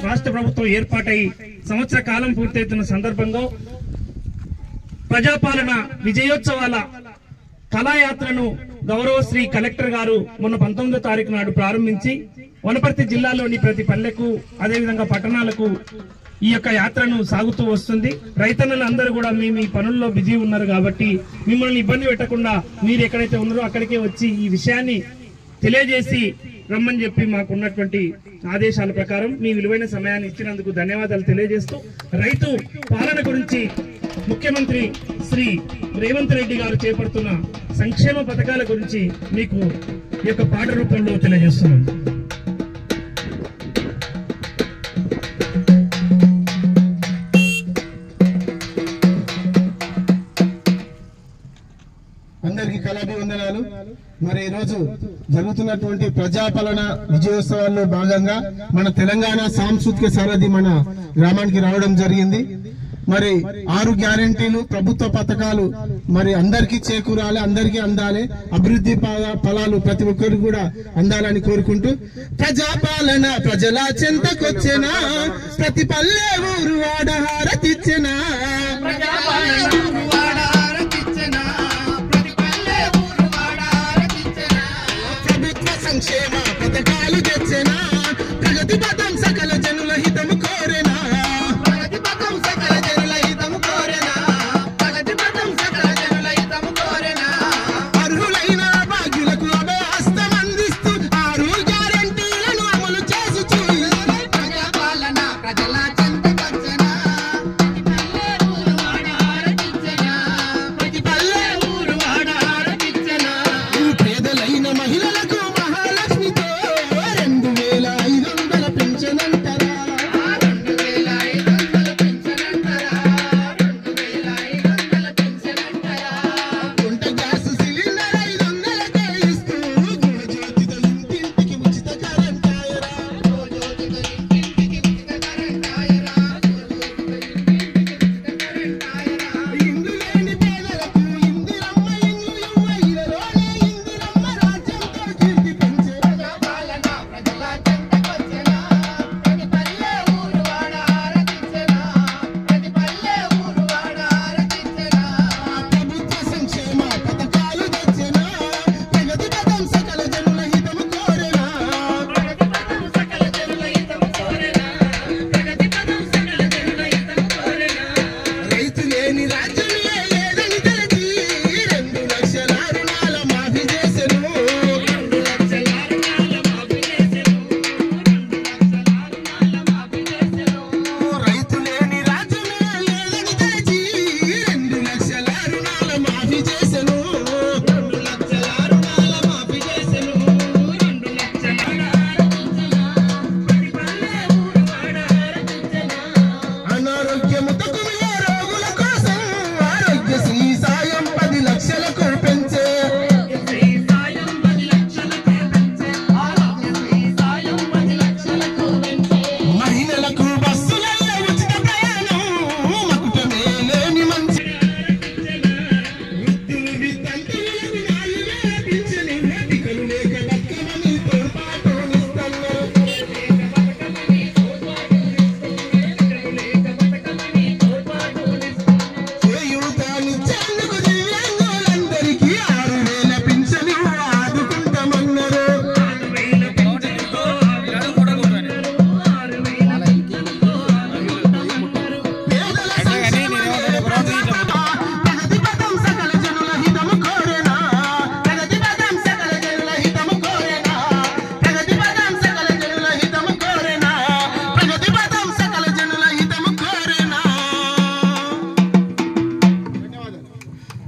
రాష్ట్ర ప్రభుత్వం ఏర్పాటై సంవత్సర కాలం పూర్తవుతున్న సందర్భంగా ప్రజాపాలన విజయోత్సవాల కళాయాత్రను గౌరవ శ్రీ కలెక్టర్ గారు మొన్న 19వ తారీఖు నాడు ప్రారంభించి వనపర్తి జిల్లాలోని ప్రతి పల్లెకు అదేవిధంగా పట్టణాలకు ఈ యొక్క యాత్రను సాగుతూ వస్తుంది. రైతన్నలందరూ కూడా మీ పనుల్లో బిజీ ఉన్నారు కాబట్టి మిమ్మల్ని ఇబ్బంది పెట్టకుండా మీరు ఎక్కడైతే ఉన్నారో అక్కడికే వచ్చి ఈ విషయాన్ని తెలియజేసి రమ్మని చెప్పి మాకున్నటువంటి ఆదేశాల ప్రకారం మీ విలువైన సమయాన్ని ఇచ్చినందుకు ధన్యవాదాలు తెలియజేస్తూ రైతు పాలన గురించి ముఖ్యమంత్రి శ్రీ రేవంత్ రెడ్డి గారు చేపడుతున్న సంక్షేమ పథకాల గురించి మీకు ఈ యొక్క పాట రూపంలో తెలియజేస్తున్నాం. అందరికీ కళాభివందనాలు. మరి ఈ రోజు జరుగుతున్నటువంటి ప్రజాపాలన విజయోత్సవాల్లో భాగంగా మన తెలంగాణ సాంస్కృతిక సారథి మన గ్రామానికి రావడం జరిగింది. మరి 6 గ్యారెంటీలు ప్రభుత్వ పథకాలు మరి అందరికీ చేకూరాలి, అందరికీ అందాలి, అభివృద్ధి ఫలాలు ప్రతి ఒక్కరికి కూడా అందాలని కోరుకుంటూ ప్రజాపాలన ప్రజల చెంతకొచ్చెనా, ప్రతి పల్లె ఊరు వాడ హారతిచ్చెనా, సంక్షేమ పథకాలు తెచ్చెనా, ప్రగతి పథం సకల జనుల హితము కోరెనా, ప్రగతి పథం సకల జనుల హితము కోరెనా, ప్రగతి పథం సకల జనుల హితము కోరెనా, అర్హులైన భాగ్యులకు అభయహస్తం అందిస్తూ 6 గ్యారెంటీలను అమలు చేస్తూ ప్రజాపాలన ప్రజల చెంతకొచ్చెనా, ప్రతి పల్లె ఊరు వాడ హారతిచ్చెనా, పేదలైన మహిళలకు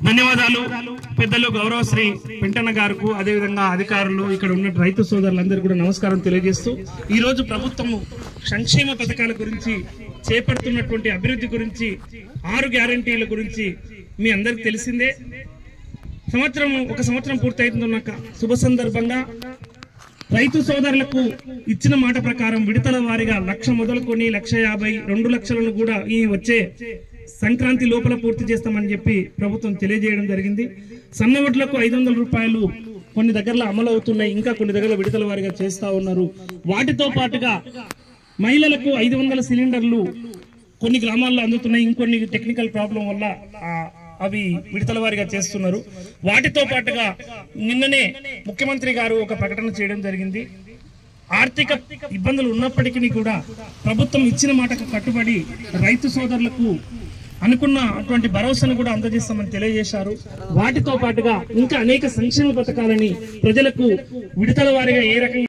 ధన్యవాదాలు పెద్దలు గౌరవ శ్రీ పెంటన్న గారికి అదేవిధంగా అధికారులు ఇక్కడ ఉన్న రైతు సోదరులందరూ కూడా నమస్కారం తెలియజేస్తూ ఈ రోజు ప్రభుత్వం సంక్షేమ పథకాల గురించి చేపడుతున్నటువంటి అభివృద్ధి గురించి 6 గ్యారెంటీల గురించి మీ అందరికి తెలిసిందే. ఒక సంవత్సరం పూర్తయితున్న శుభ సందర్భంగా రైతు సోదరులకు ఇచ్చిన మాట ప్రకారం విడతల వారీగా 1,00,000 మొదలుకొని 1,50,000 2 లక్షలను కూడా ఈ వచ్చే సంక్రాంతి లోపల పూర్తి చేస్తామని చెప్పి ప్రభుత్వం తెలియజేయడం జరిగింది. సన్నవడ్లకు 500 రూపాయలు కొన్ని దగ్గరలో అమలు అవుతున్నాయి, ఇంకా కొన్ని దగ్గర విడతల వారీగా చేస్తా ఉన్నారు. వాటితో పాటుగా మహిళలకు 500 సిలిండర్లు కొన్ని గ్రామాల్లో అందుతున్నాయి. ఇంకొన్ని టెక్నికల్ ప్రాబ్లం వల్ల అవి విడతల వారీగా చేస్తున్నారు. వాటితో పాటుగా నిన్ననే ముఖ్యమంత్రి గారు ఒక ప్రకటన చేయడం జరిగింది. ఆర్థిక ఇబ్బందులు ఉన్నప్పటికీ కూడా ప్రభుత్వం ఇచ్చిన మాటకు కట్టుబడి రైతు సోదరులకు అనుకున్న అటువంటి భరోసాను కూడా అందజేస్తామని తెలియజేశారు. వాటితో పాటుగా ఇంకా అనేక సంక్షేమ పథకాలని ప్రజలకు విడతల వారీగా ఏ రకంగా